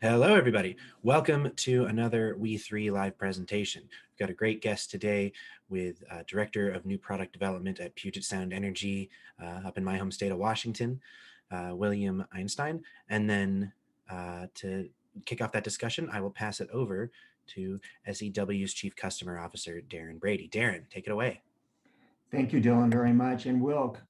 Hello, everybody. Welcome to another We3Live presentation. We've got a great guest today with Director of New Product Development at Puget Sound Energy up in my home state of Washington, William Einstein. And then to kick off that discussion, I will pass it over to SEW's Chief Customer Officer, Darren Brady. Darren, take it away. Thank you, Dylan, very much. And Wilk,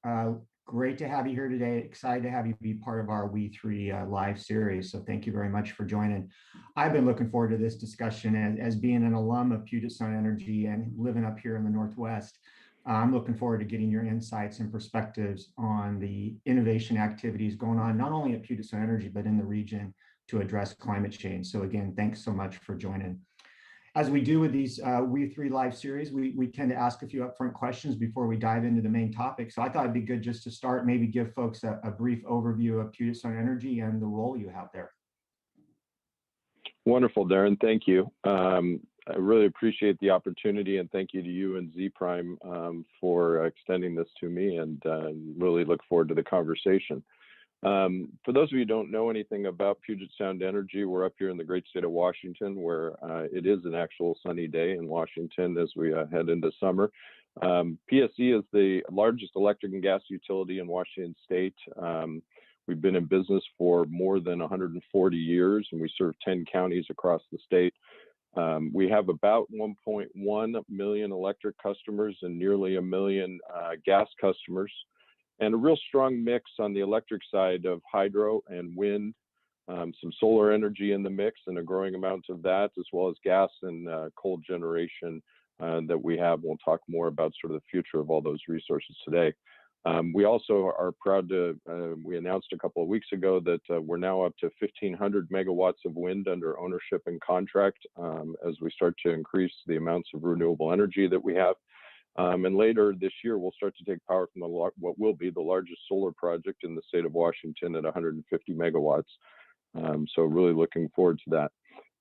great to have you here today. Excited to have you be part of our We3Live series. So thank you very much for joining. I've been looking forward to this discussion as being an alum of Puget Sound Energy and living up here in the Northwest. I'm looking forward to getting your insights and perspectives on the innovation activities going on, not only at Puget Sound Energy, but in the region to address climate change. So again, thanks so much for joining. As we do with these We3Live series, we tend to ask a few upfront questions before we dive into the main topic. So I thought it'd be good just to start, maybe give folks a brief overview of Puget Sound Energy and the role you have there. Wonderful, Darren. Thank you. I really appreciate the opportunity, and thank you to you and Z Prime for extending this to me, and really look forward to the conversation. For those of you who don't know anything about Puget Sound Energy, we're up here in the great state of Washington, where it is an actual sunny day in Washington as we head into summer. PSE is the largest electric and gas utility in Washington state. We've been in business for more than 140 years, and we serve 10 counties across the state. We have about 1.1 million electric customers and nearly 1 million gas customers, and a real strong mix on the electric side of hydro and wind, some solar energy in the mix and a growing amount of that, as well as gas and coal generation that we have. We'll talk more about sort of the future of all those resources today. We also are proud to, we announced a couple of weeks ago that we're now up to 1,500 megawatts of wind under ownership and contract as we start to increase the amounts of renewable energy that we have. And later this year, we'll start to take power from what will be the largest solar project in the state of Washington at 150 megawatts. So really looking forward to that.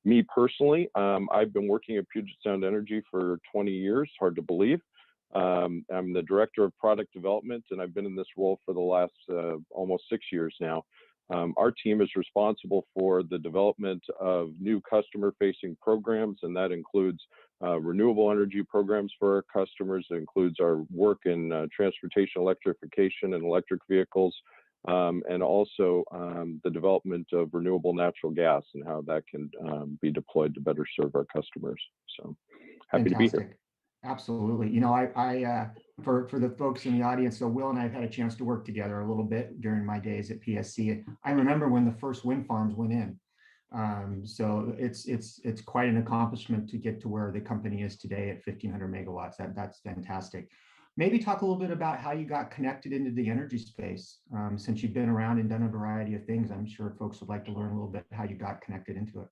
Me personally, I've been working at Puget Sound Energy for 20 years, hard to believe. I'm the Director of Product Development, and I've been in this role for the last almost 6 years now. Our team is responsible for the development of new customer-facing programs, and that includes renewable energy programs for our customers. It includes our work in transportation electrification and electric vehicles, and also the development of renewable natural gas and how that can be deployed to better serve our customers. So happy Fantastic. to be here. Absolutely. You know, for the folks in the audience, so Will and I have had a chance to work together a little bit during my days at PSC. I remember when the first wind farms went in. So it's quite an accomplishment to get to where the company is today at 1,500 megawatts. That's fantastic. Maybe talk a little bit about how you got connected into the energy space. Since you've been around and done a variety of things, I'm sure folks would like to learn a little bit how you got connected into it.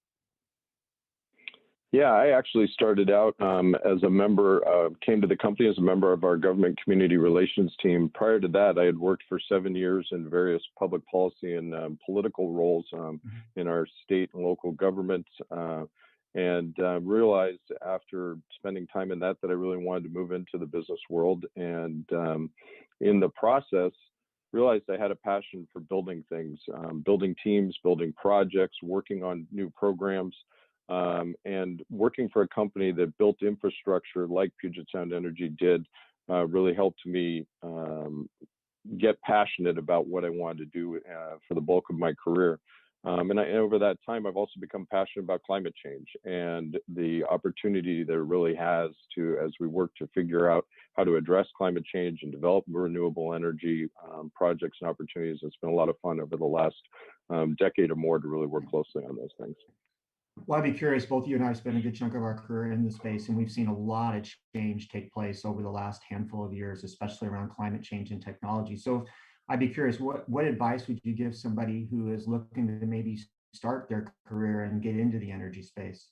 Yeah, I actually started out as a member, came to the company as a member of our government community relations team. Prior to that, I had worked for 7 years in various public policy and political roles in our state and local governments, and realized after spending time in that I really wanted to move into the business world. And in the process, realized I had a passion for building things, building teams, building projects, working on new programs. And working for a company that built infrastructure like Puget Sound Energy did really helped me get passionate about what I wanted to do for the bulk of my career. And over that time, I've also become passionate about climate change and the opportunity that it really has to, as we work to figure out how to address climate change and develop renewable energy projects and opportunities. It's been a lot of fun over the last decade or more to really work closely on those things. Well, I'd be curious, both you and I have spent a good chunk of our career in the space, and we've seen a lot of change take place over the last handful of years, especially around climate change and technology. So I'd be curious, what advice would you give somebody who is looking to maybe start their career and get into the energy space?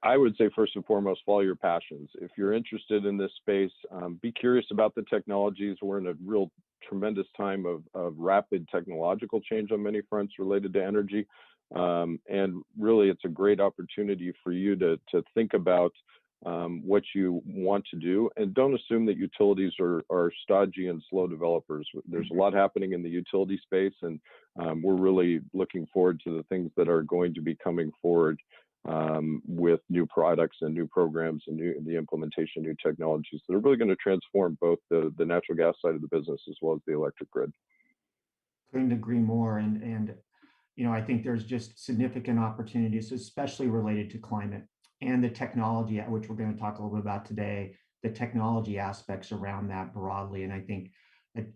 I would say first and foremost, follow your passions. If you're interested in this space, be curious about the technologies. We're in a real tremendous time of rapid technological change on many fronts related to energy. And really, it's a great opportunity for you to think about what you want to do, and don't assume that utilities are stodgy and slow developers. There's a lot happening in the utility space, and we're really looking forward to the things that are going to be coming forward with new products and new programs and the implementation of new technologies that are really going to transform both the natural gas side of the business as well as the electric grid. Couldn't agree more. And I think there's just significant opportunities, especially related to climate and the technology, which we're going to talk a little bit about today, the technology aspects around that broadly. And I think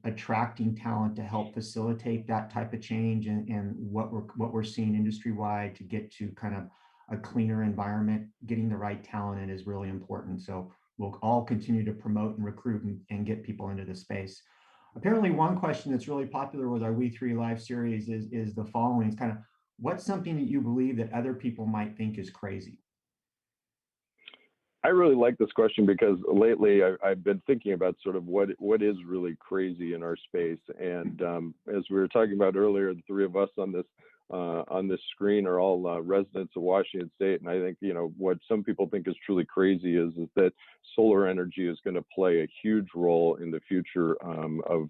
attracting talent to help facilitate that type of change and what we're seeing industry-wide to get to kind of a cleaner environment, getting the right talent in is really important. So we'll all continue to promote and recruit and get people into the space. Apparently, one question that's really popular with our We3Live series is the following. It's kind of, what's something that you believe that other people might think is crazy? I really like this question because lately I've been thinking about sort of what is really crazy in our space. And as we were talking about earlier, the three of us on this screen are all residents of Washington State. And I think, what some people think is truly crazy is that solar energy is going to play a huge role in the future of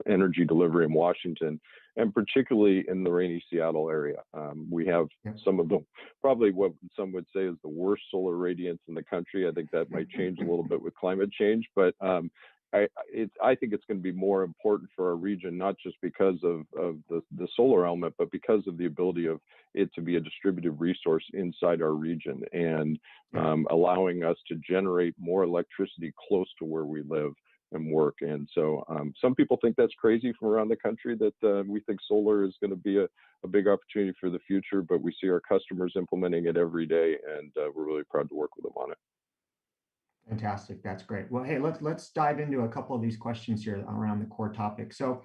energy delivery in Washington, and particularly in the rainy Seattle area. We have some of them, probably what some would say is the worst solar radiance in the country. I think that might change a little bit with climate change, but I think it's going to be more important for our region, not just because of the solar element, but because of the ability of it to be a distributed resource inside our region and allowing us to generate more electricity close to where we live and work. And so some people think that's crazy from around the country, that we think solar is going to be a big opportunity for the future, but we see our customers implementing it every day, and we're really proud to work with them on it. Fantastic. That's great. Well, hey, let's dive into a couple of these questions here around the core topic. So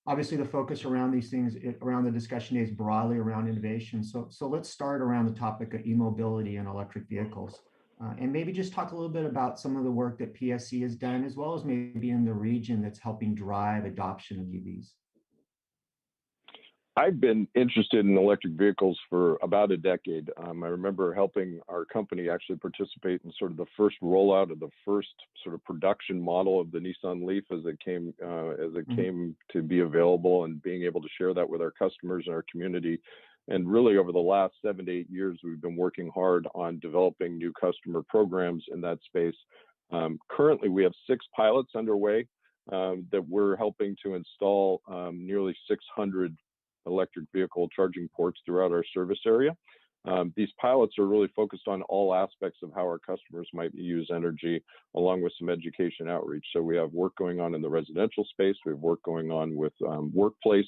obviously the focus around these things, around the discussion is broadly around innovation. So let's start around the topic of e-mobility and electric vehicles. And maybe just talk a little bit about some of the work that PSC has done, as well as maybe in the region that's helping drive adoption of EVs. I've been interested in electric vehicles for about a decade. I remember helping our company actually participate in sort of the first rollout of the first sort of production model of the Nissan Leaf as it came to be available, and being able to share that with our customers and our community. And really over the last 7 to 8 years, we've been working hard on developing new customer programs in that space. Currently, we have 6 pilots underway that we're helping to install nearly 600 electric vehicle charging ports throughout our service area. These pilots are really focused on all aspects of how our customers might use energy, along with some education outreach. So we have work going on in the residential space. We have work going on with workplace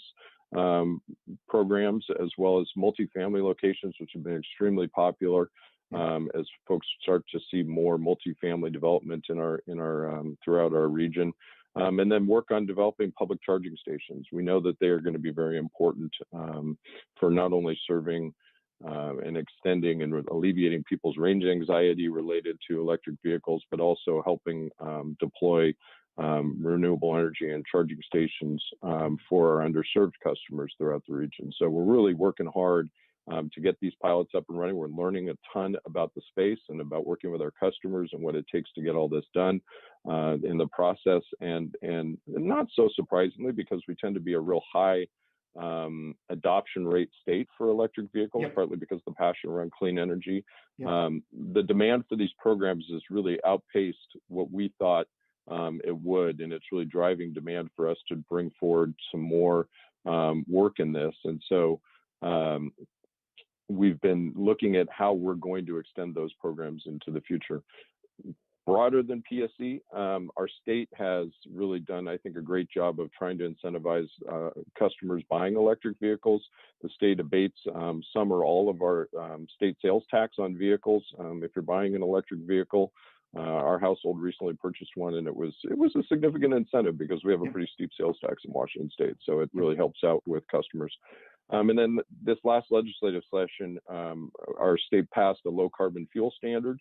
programs, as well as multifamily locations, which have been extremely popular as folks start to see more multifamily development in our throughout our region. And then work on developing public charging stations. We know that they are going to be very important for not only serving and extending and alleviating people's range anxiety related to electric vehicles, but also helping deploy renewable energy and charging stations for our underserved customers throughout the region. So we're really working hard to get these pilots up and running. We're learning a ton about the space and about working with our customers and what it takes to get all this done in the process. And not so surprisingly, because we tend to be a real high adoption rate state for electric vehicles, partly because of the passion around clean energy. The demand for these programs has really outpaced what we thought it would, and it's really driving demand for us to bring forward some more work in this. And so we've been looking at how we're going to extend those programs into the future. Broader than PSC, our state has really done, I think, a great job of trying to incentivize customers buying electric vehicles. The state abates some or all of our state sales tax on vehicles. If you're buying an electric vehicle, our household recently purchased one, and it was a significant incentive because we have a pretty steep sales tax in Washington State. So it really helps out with customers. And then this last legislative session, our state passed a low carbon fuel standard,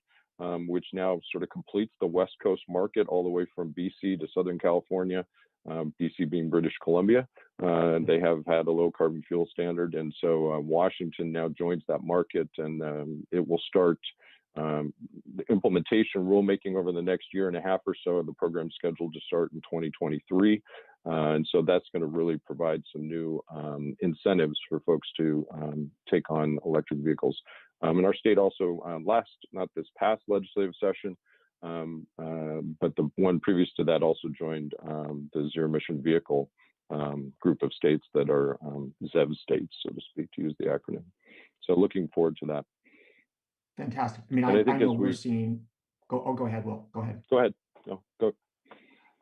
which now sort of completes the West Coast market all the way from BC to Southern California, BC being British Columbia. They have had a low carbon fuel standard. And so Washington now joins that market, and it will start the implementation rulemaking over the next year and a half or so. The program's scheduled to start in 2023. And so that's going to really provide some new incentives for folks to take on electric vehicles. And our state also not this past legislative session, but the one previous to that also joined the zero emission vehicle group of states that are ZEV states, so to speak, to use the acronym. So looking forward to that. Fantastic. I mean, I know we're seeing, go ahead, Will, go ahead. Go ahead. No, go.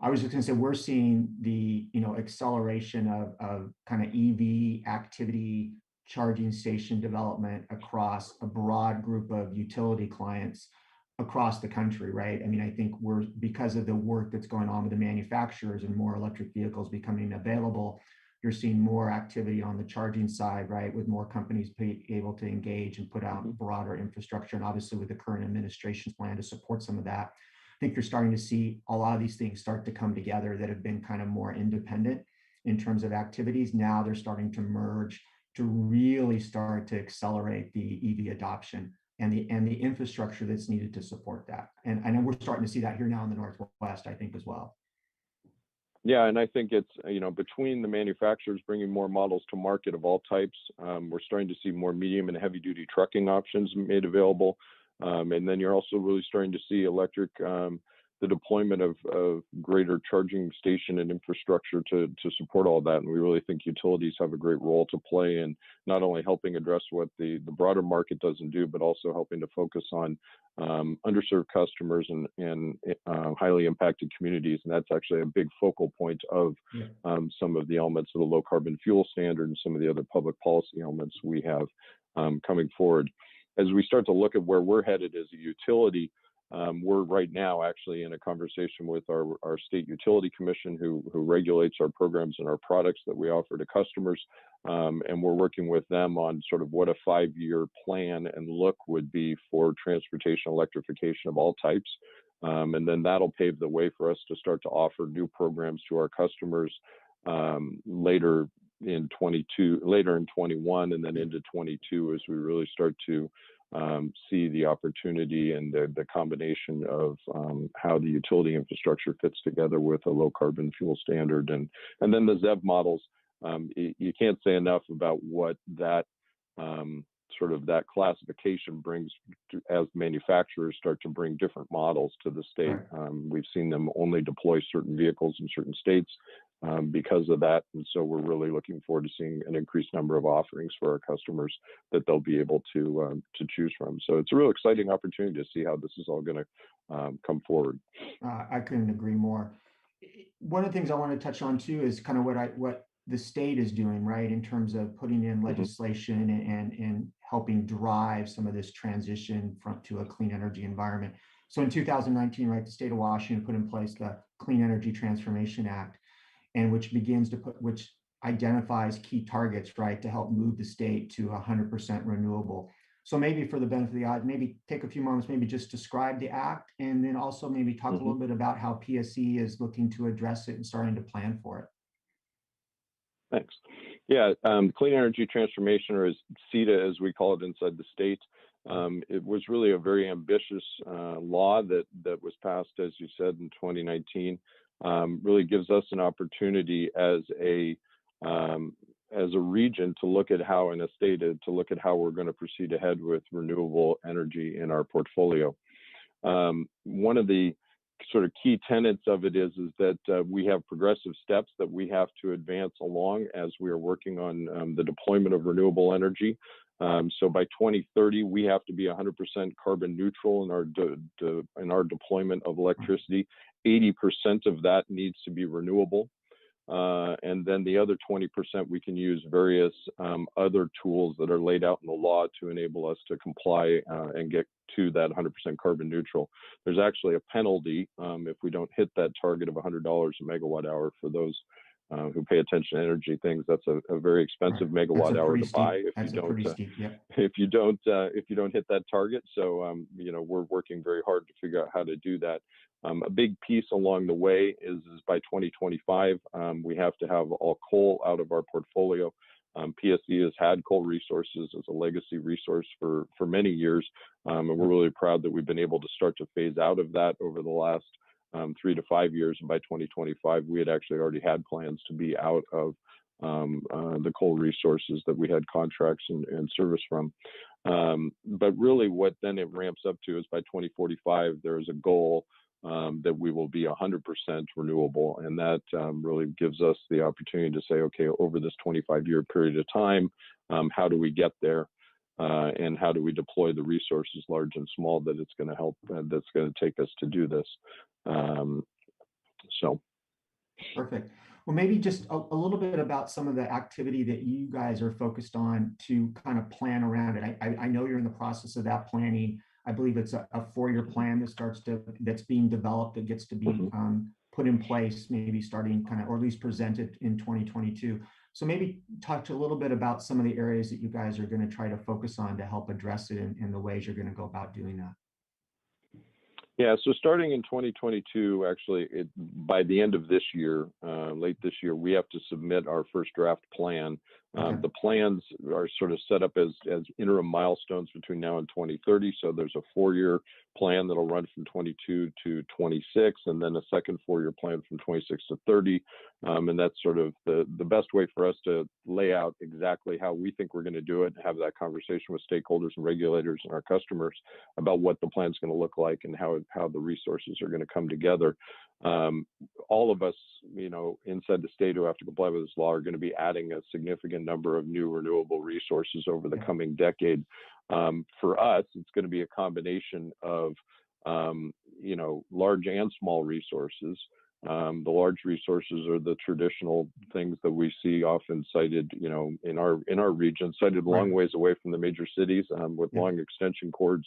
I was just going to say, we're seeing the, acceleration of kind of EV activity, charging station development across a broad group of utility clients across the country, right? I mean, I think because of the work that's going on with the manufacturers and more electric vehicles becoming available, you're seeing more activity on the charging side, right? With more companies able to engage and put out broader infrastructure. And obviously with the current administration's plan to support some of that, I think you're starting to see a lot of these things start to come together that have been kind of more independent in terms of activities. Now they're starting to merge to really start to accelerate the EV adoption and the infrastructure that's needed to support that. And I know we're starting to see that here now in the Northwest, I think, as well. Yeah, and I think it's, between the manufacturers bringing more models to market of all types, we're starting to see more medium and heavy duty trucking options made available. And then you're also really starting to see electric, the deployment of greater charging station and infrastructure to support all that. And we really think utilities have a great role to play in not only helping address what the broader market doesn't do, but also helping to focus on underserved customers and highly impacted communities. And that's actually a big focal point of some of the elements of the low carbon fuel standard and some of the other public policy elements we have coming forward. As we start to look at where we're headed as a utility, we're right now actually in a conversation with our state utility commission who regulates our programs and our products that we offer to customers. And we're working with them on sort of what a 5-year plan and look would be for transportation electrification of all types. And then that'll pave the way for us to start to offer new programs to our customers later in 21 and then into 22 as we really start to see the opportunity and the combination of how the utility infrastructure fits together with a low carbon fuel standard. And then the ZEV models, you can't say enough about what that sort of that classification brings as manufacturers start to bring different models to the state. We've seen them only deploy certain vehicles in certain states because of that. And so we're really looking forward to seeing an increased number of offerings for our customers that they'll be able to choose from. So it's a real exciting opportunity to see how this is all going to come forward. I couldn't agree more. One of the things I want to touch on too is kind of what the state is doing, right, in terms of putting in legislation and helping drive some of this transition to a clean energy environment. So in 2019, right, the state of Washington put in place the Clean Energy Transformation Act, and which identifies key targets, right, to help move the state to 100% renewable. So maybe for the benefit of the audience, maybe take a few moments, maybe just describe the act, and then also maybe talk a little bit about how PSE is looking to address it and starting to plan for it. Thanks. Yeah, Clean Energy Transformation, or as CETA as we call it inside the state, it was really a very ambitious law that was passed, as you said, in 2019. Really gives us an opportunity as a region to look at how, in a state, to look at how we're going to proceed ahead with renewable energy in our portfolio. One of the sort of key tenets of it is that we have progressive steps that we have to advance along as we are working on the deployment of renewable energy. So by 2030, we have to be 100% carbon neutral in our deployment of electricity. 80% of that needs to be renewable. And then the other 20%, we can use various other tools that are laid out in the law to enable us to comply and get to that 100% carbon neutral. There's actually a penalty if we don't hit that target of $100 a megawatt hour. For those who pay attention to energy things, that's a very expensive megawatt hour to buy if you don't hit that target. So we're working very hard to figure out how to do that. A big piece along the way is by 2025 we have to have all coal out of our portfolio. PSE has had coal resources as a legacy resource for many years, and we're really proud that we've been able to start to phase out of that over the last 3 to 5 years. And by 2025, we had actually already had plans to be out of the coal resources that we had contracts and service from. But really what then it ramps up to is by 2045, there is a goal that we will be 100% renewable. And that really gives us the opportunity to say, okay, over this 25-year period of time, how do we get there? And how do we deploy the resources, large and small, that it's going to help, that's going to take us to do this. Perfect. Well, maybe just a little bit about some of the activity that you guys are focused on to kind of plan around it. I know you're in the process of that planning. I believe it's a 4-year plan that's being developed, that gets to be put in place, maybe starting kind of, or at least presented in 2022. So maybe talk to a little bit about some of the areas that you guys are going to try to focus on to help address it, and the ways you're going to go about doing that. Yeah, so starting in 2022, actually, by the end of this year, late this year, we have to submit our first draft plan. Okay. The plans are sort of set up as interim milestones between now and 2030. So there's a 4-year plan that'll run from 22 to 26, and then a second 4-year plan from 26 to 30. And that's sort of the best way for us to lay out exactly how we think we're going to do it, and have that conversation with stakeholders and regulators and our customers about what the plan's going to look like and how the resources are going to come together. All of us, inside the state who have to comply with this law are going to be adding a significant number of new renewable resources over the coming decade. For us, it's going to be a combination of, large and small resources. The large resources are the traditional things that we see often cited, in our region, cited a long ways away from the major cities, with long extension cords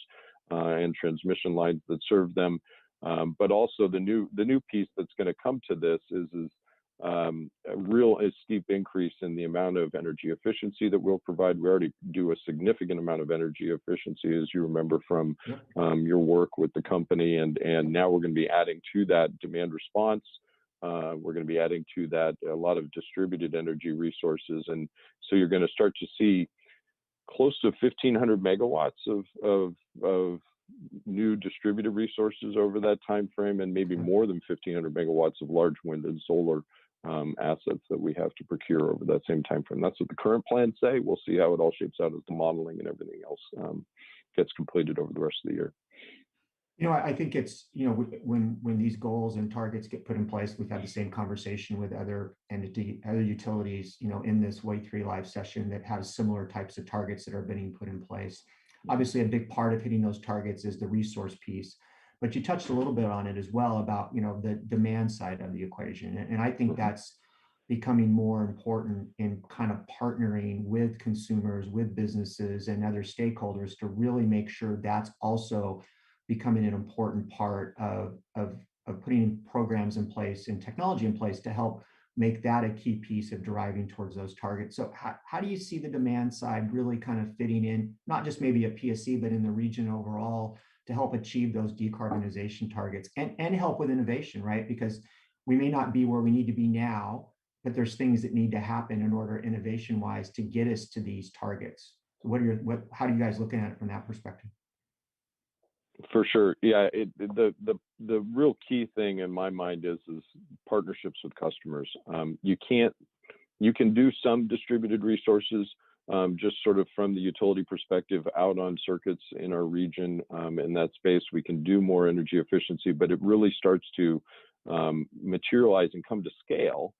and transmission lines that serve them. But also the new piece that's going to come to this is a steep increase in the amount of energy efficiency that we'll provide. We already do a significant amount of energy efficiency, as you remember from your work with the company, and now we're going to be adding to that demand response. We're going to be adding to that a lot of distributed energy resources, and so you're going to start to see close to 1,500 megawatts of new distributed resources over that time frame, and maybe more than 1,500 megawatts of large wind and solar assets that we have to procure over that same time frame. That's what the current plans say. We'll see how it all shapes out as the modeling and everything else gets completed over the rest of the year. I think it's, when these goals and targets get put in place, we've had the same conversation with other utilities, in this WE3Live session that has similar types of targets that are being put in place. Obviously, a big part of hitting those targets is the resource piece, but you touched a little bit on it as well about, the demand side of the equation. And I think that's becoming more important in kind of partnering with consumers, with businesses and other stakeholders to really make sure that's also becoming an important part of putting programs in place and technology in place to help make that a key piece of driving towards those targets. So how do you see the demand side really kind of fitting in, not just maybe at PSC, but in the region overall, to help achieve those decarbonization targets and help with innovation, right? Because we may not be where we need to be now, but there's things that need to happen in order, innovation-wise, to get us to these targets. So how are you guys looking at it from that perspective? For sure. Yeah, the real key thing in my mind is partnerships with customers. You can do some distributed resources, just sort of from the utility perspective out on circuits in our region. In that space, we can do more energy efficiency, but it really starts to materialize and come to scale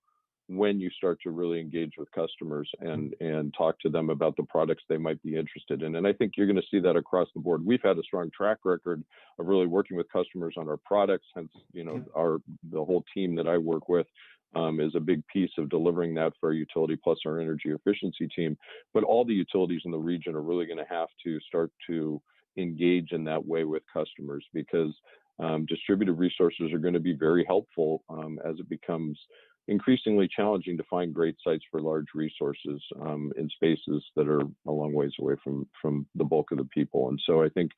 when you start to really engage with customers and talk to them about the products they might be interested in. And I think you're going to see that across the board. We've had a strong track record of really working with customers on our products. Hence, the whole team that I work with is a big piece of delivering that for our utility plus our energy efficiency team. But all the utilities in the region are really going to have to start to engage in that way with customers, because distributed resources are going to be very helpful as it becomes increasingly challenging to find great sites for large resources in spaces that are a long ways away from the bulk of the people. And so I think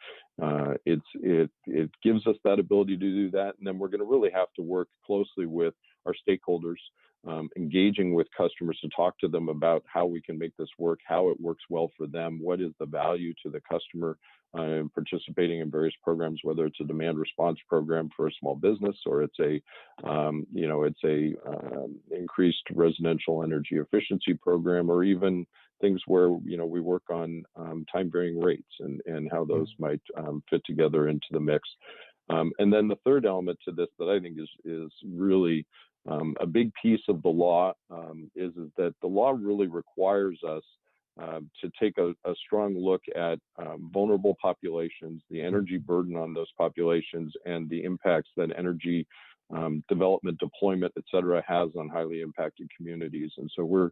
it gives us that ability to do that. And then we're going to really have to work closely with our stakeholders engaging with customers to talk to them about how we can make this work, how it works well for them, what is the value to the customer, participating in various programs, whether it's a demand response program for a small business or it's a, increased residential energy efficiency program, or even things where we work on time varying rates and how those might fit together into the mix. And then the third element to this that I think is really a big piece of the law is that the law really requires us to take a strong look at vulnerable populations, the energy burden on those populations, and the impacts that energy development, deployment, et cetera, has on highly impacted communities. And so we're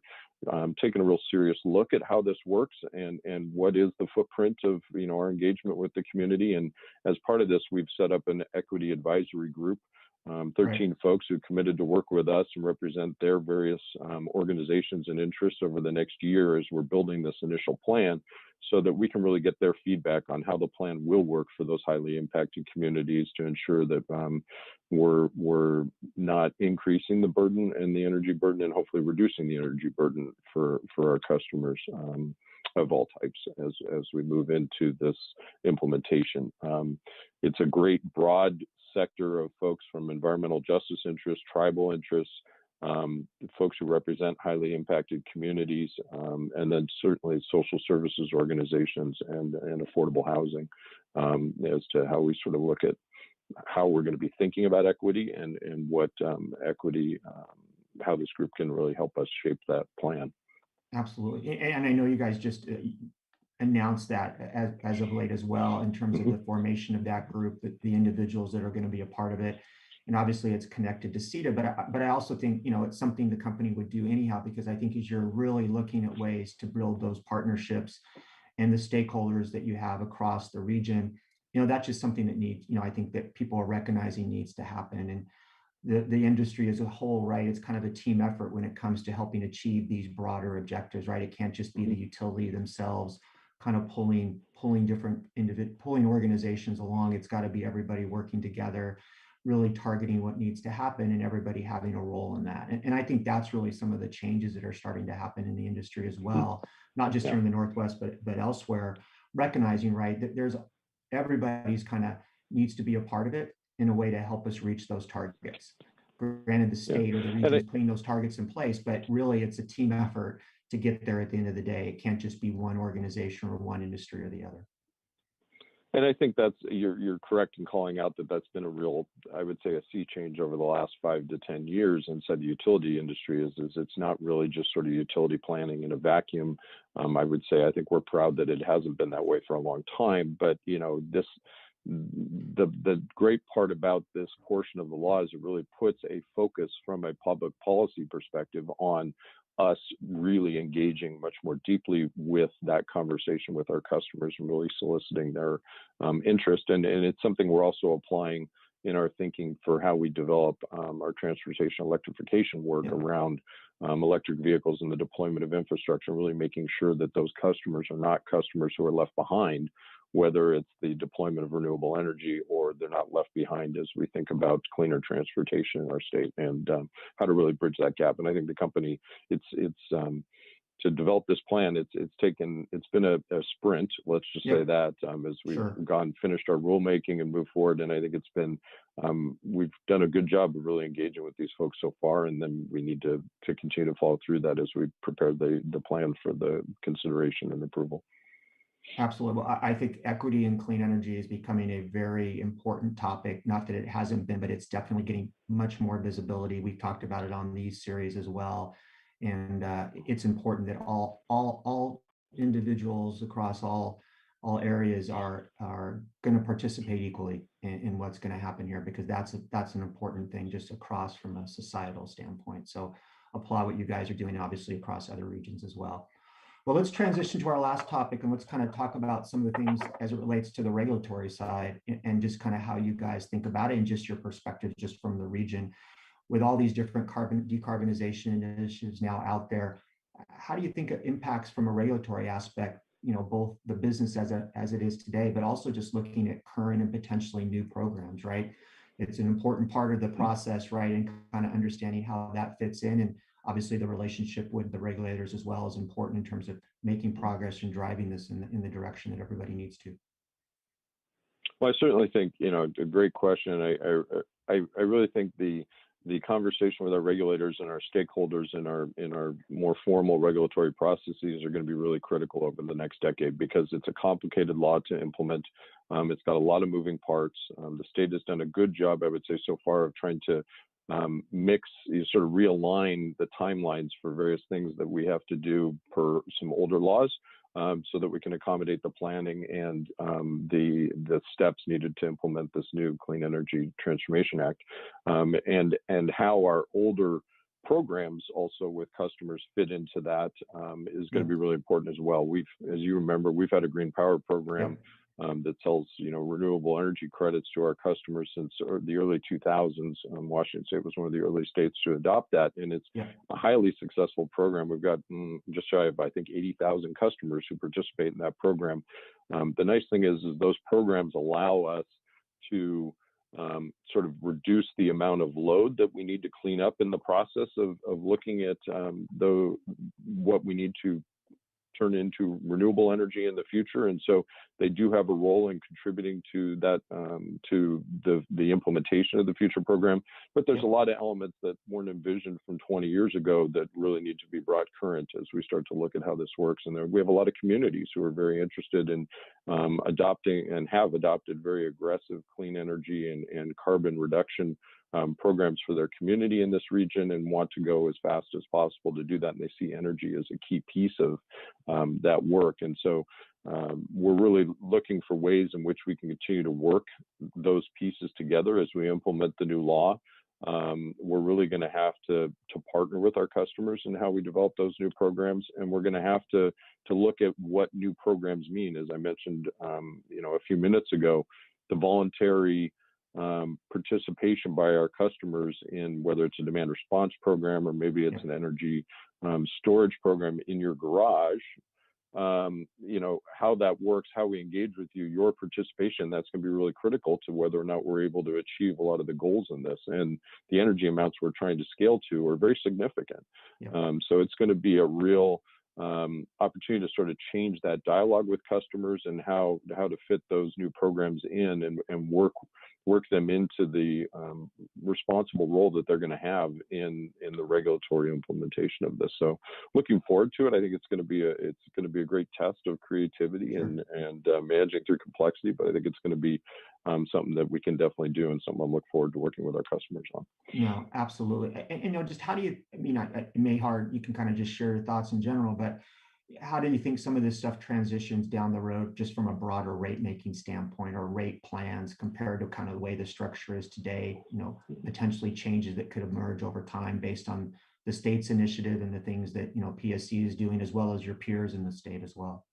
taking a real serious look at how this works and what is the footprint of our engagement with the community. And as part of this, we've set up an equity advisory group. 13 Right. folks who committed to work with us and represent their various organizations and interests over the next year as we're building this initial plan, so that we can really get their feedback on how the plan will work for those highly impacted communities to ensure that we're not increasing the burden and the energy burden, and hopefully reducing the energy burden for our customers of all types as we move into this implementation. It's a great broad sector of folks from environmental justice interests, tribal interests, folks who represent highly impacted communities, and then certainly social services organizations and affordable housing, as to how we sort of look at how we're going to be thinking about equity and what equity, how this group can really help us shape that plan. Absolutely. And I know you guys just announced that as of late as well, in terms of the formation of that group, the individuals that are going to be a part of it. And obviously it's connected to CETA, but I also think, it's something the company would do anyhow, because I think as you're really looking at ways to build those partnerships and the stakeholders that you have across the region, that's just something that needs, I think that people are recognizing needs to happen. And the industry as a whole, right? It's kind of a team effort when it comes to helping achieve these broader objectives, right? It can't just be the utility themselves kind of pulling organizations along. It's got to be everybody working together, really targeting what needs to happen, and everybody having a role in that. And I think that's really some of the changes that are starting to happen in the industry as well, not just here in the Northwest, but elsewhere, recognizing, right, that everybody's kind of needs to be a part of it in a way to help us reach those targets. Granted, the state or the region is putting those targets in place, but really it's a team effort to get there at the end of the day. It can't just be one organization or one industry or the other. And I think you're correct in calling out that that's been a real, I would say, a sea change over the last 5 to 10 years inside the utility industry. Is it's not really just sort of utility planning in a vacuum. I would say I think we're proud that it hasn't been that way for a long time. But the great part about this portion of the law is it really puts a focus from a public policy perspective on us really engaging much more deeply with that conversation with our customers and really soliciting their interest. And it's something we're also applying in our thinking for how we develop our transportation electrification work around electric vehicles and the deployment of infrastructure, really making sure that those customers are not customers who are left behind, whether it's the deployment of renewable energy or they're not left behind as we think about cleaner transportation in our state and how to really bridge that gap. And I think the company, it's to develop this plan, it's been a sprint, let's just say that, as we've finished our rulemaking and moved forward. And I think it's been, we've done a good job of really engaging with these folks so far, and then we need to continue to follow through that as we prepare the plan for the consideration and approval. Absolutely. Well, I think equity in clean energy is becoming a very important topic. Not that it hasn't been, but it's definitely getting much more visibility. We've talked about it on these series as well. And it's important that all individuals across all areas are going to participate equally in what's going to happen here, because that's an important thing just across from a societal standpoint. So applaud what you guys are doing, obviously, across other regions as well. Well, let's transition to our last topic, and let's kind of talk about some of the things as it relates to the regulatory side and just kind of how you guys think about it and just your perspective just from the region. With all these different decarbonization initiatives now out there, how do you think it impacts from a regulatory aspect, both the business as it is today, but also just looking at current and potentially new programs, right? it's an important part of the process, right? And kind of understanding how that fits in. And obviously the relationship with the regulators as well is important in terms of making progress and driving this in the direction that everybody needs to. Well, I certainly think, a great question. I really think the conversation with our regulators and our stakeholders in our more formal regulatory processes are going to be really critical over the next decade, because it's a complicated law to implement. It's got a lot of moving parts. The state has done a good job, I would say, so far of trying to mix, sort of realign the timelines for various things that we have to do per some older laws, so that we can accommodate the planning and the steps needed to implement this new Clean Energy Transformation Act, and how our older programs also with customers fit into that is going to be really important as well. As you remember, we've had a green power program that sells, renewable energy credits to our customers since the early 2000s. Washington State was one of the early states to adopt that, and it's a highly successful program. We've got just shy of, I think, 80,000 customers who participate in that program. The nice thing is those programs allow us to sort of reduce the amount of load that we need to clean up in the process of looking at what we need to turn into renewable energy in the future. And so they do have a role in contributing to that, to the implementation of the future program. But there's a lot of elements that weren't envisioned from 20 years ago that really need to be brought current as we start to look at how this works. And we have a lot of communities who are very interested in adopting and have adopted very aggressive clean energy and carbon reduction programs for their community in this region, and want to go as fast as possible to do that. And they see energy as a key piece of that work. And so we're really looking for ways in which we can continue to work those pieces together as we implement the new law. We're really going to have to partner with our customers in how we develop those new programs, and we're going to have to look at what new programs mean. As I mentioned, a few minutes ago, the voluntary participation by our customers in whether it's a demand response program or maybe it's an energy storage program in your garage, how that works, how we engage with you, your participation, that's going to be really critical to whether or not we're able to achieve a lot of the goals in this. And the energy amounts we're trying to scale to are very significant. So it's going to be a real opportunity to sort of change that dialogue with customers and how to fit those new programs in and work them into the responsible role that they're going to have in the regulatory implementation of this. So looking forward to it. I think it's going to be a great test of creativity and managing through complexity. But I think it's going to be something that we can definitely do, and something I look forward to working with our customers on. No, absolutely. And just how do you? I mean, it may hard. You can kind of just share your thoughts in general, but how do you think some of this stuff transitions down the road, just from a broader rate making standpoint or rate plans compared to kind of the way the structure is today? Potentially changes that could emerge over time based on the state's initiative and the things that PSC is doing, as well as your peers in the state as well.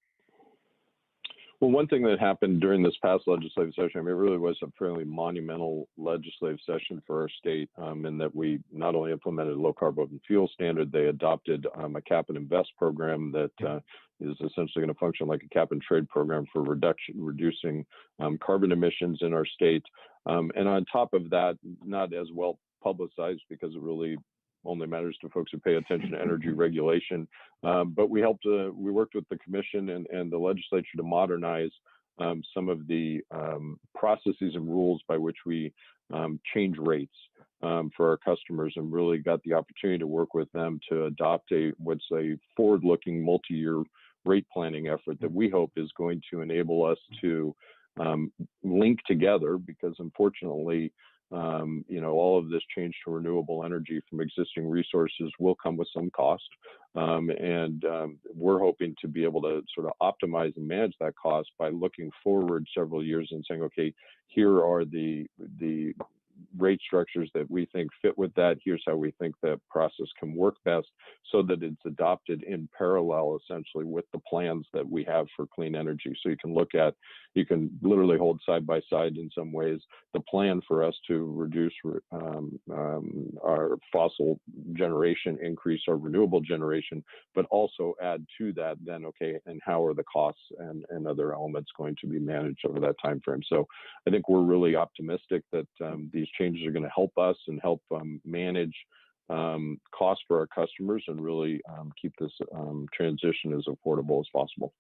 Well, one thing that happened during this past legislative session, it really was a fairly monumental legislative session for our state, in that we not only implemented a low carbon fuel standard, they adopted a cap and invest program that is essentially going to function like a cap and trade program for reducing carbon emissions in our state. And on top of that, not as well publicized because it really only matters to folks who pay attention to energy regulation. But we worked with the commission and the legislature to modernize some of the processes and rules by which we change rates for our customers, and really got the opportunity to work with them to adopt what's a forward-looking multi-year rate planning effort that we hope is going to enable us to link together, because unfortunately, all of this change to renewable energy from existing resources will come with some cost. And we're hoping to be able to sort of optimize and manage that cost by looking forward several years and saying, okay, here are the rate structures that we think fit with that. Here's how we think that process can work best, so that it's adopted in parallel, essentially, with the plans that we have for clean energy. So you can literally hold side by side in some ways the plan for us to reduce our fossil generation, increase our renewable generation, but also add to that then, okay, and how are the costs and other elements going to be managed over that time frame? So I think we're really optimistic that these changes are going to help us and help manage costs for our customers and really keep this transition as affordable as possible.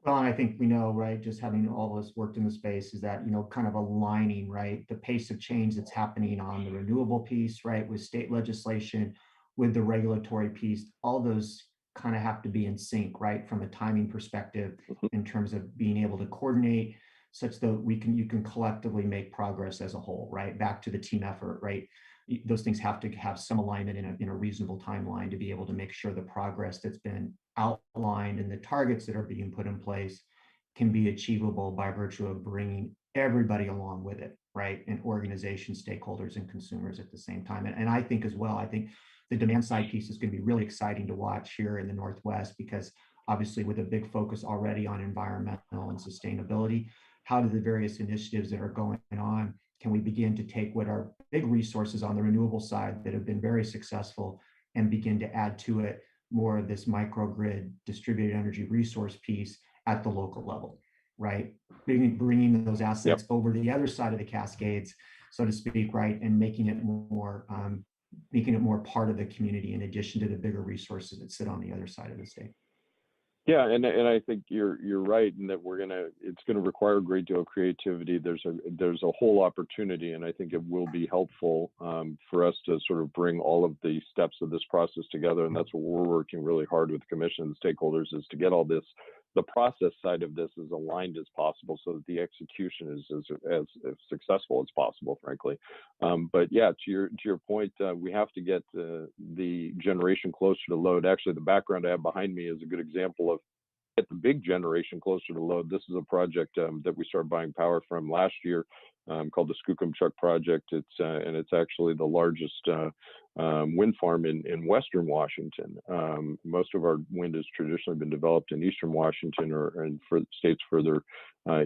Well, and I think we know, right, just having all of us worked in the space is that, kind of aligning, right, the pace of change that's happening on the renewable piece, right, with state legislation, with the regulatory piece, all those kind of have to be in sync, right, from a timing perspective in terms of being able to coordinate such that you can collectively make progress as a whole, right, back to the team effort, right. Those things have to have some alignment in a reasonable timeline to be able to make sure the progress that's been outlined and the targets that are being put in place can be achievable by virtue of bringing everybody along with it, right? And organizations, stakeholders, and consumers at the same time. And I think as well, I think the demand side piece is going to be really exciting to watch here in the Northwest, because obviously with a big focus already on environmental and sustainability, how do the various initiatives that are going on, can we begin to take what are big resources on the renewable side that have been very successful and begin to add to it more of this microgrid distributed energy resource piece at the local level, right? Bringing those assets over the other side of the Cascades, so to speak, right? And making it more part of the community in addition to the bigger resources that sit on the other side of the state. Yeah, and I think you're right in that it's gonna require a great deal of creativity. There's a whole opportunity, and I think it will be helpful for us to sort of bring all of the steps of this process together, and that's what we're working really hard with the commission and stakeholders, is to get all this, the process side of this, as aligned as possible, so that the execution is as successful as possible, frankly. But yeah, to your point, we have to get the generation closer to load. Actually, the background I have behind me is a good example of get the big generation closer to load. This is a project that we started buying power from last year, called the Skookumchuck project. It's actually the largest wind farm in Western Washington. Most of our wind has traditionally been developed in Eastern Washington and for states further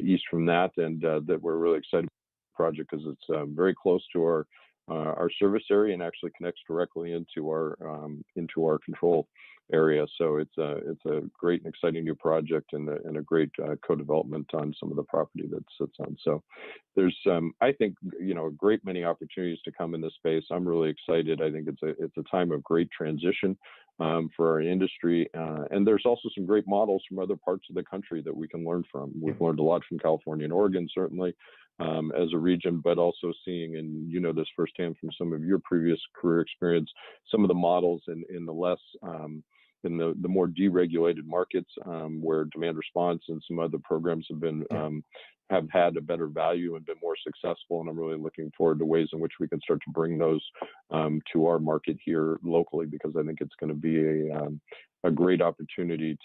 east from that, and that we're really excited about the project because it's very close to our service area and actually connects directly into our control area. So it's a great and exciting new project and a great co-development on some of the property that sits on. So there's I think a great many opportunities to come in this space. I'm really excited. I think it's a time of great transition for our industry, and there's also some great models from other parts of the country that we can learn from. We've learned a lot from California and Oregon, certainly, as a region, but also seeing, and this firsthand from some of your previous career experience, some of the models in the less in the more deregulated markets where demand response and some other programs have had a better value and been more successful. And I'm really looking forward to ways in which we can start to bring those to our market here locally, because I think it's going to be a great opportunity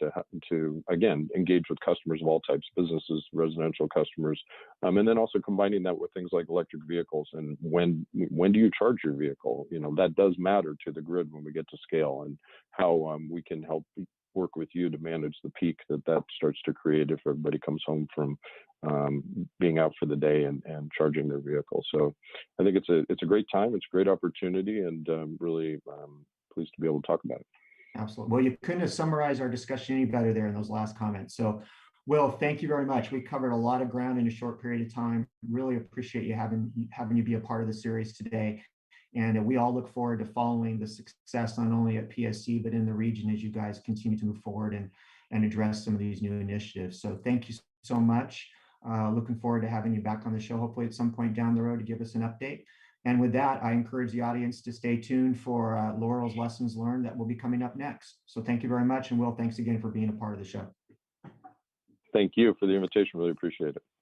to again engage with customers of all types, businesses, residential customers, and then also combining that with things like electric vehicles and when do you charge your vehicle? That does matter to the grid when we get to scale, and how we can help work with you to manage the peak that starts to create if everybody comes home from being out for the day and charging their vehicle. So I think it's a great time, it's a great opportunity, and really pleased to be able to talk about it. Absolutely. Well, you couldn't have summarized our discussion any better there in those last comments. So, Will, thank you very much. We covered a lot of ground in a short period of time. Really appreciate you having you be a part of the series today. And we all look forward to following the success, not only at PSC, but in the region as you guys continue to move forward and address some of these new initiatives. So thank you so much. Looking forward to having you back on the show, hopefully at some point down the road, to give us an update. And with that, I encourage the audience to stay tuned for Laurel's Lessons Learned that will be coming up next. So thank you very much. And Will, thanks again for being a part of the show. Thank you for the invitation. Really appreciate it.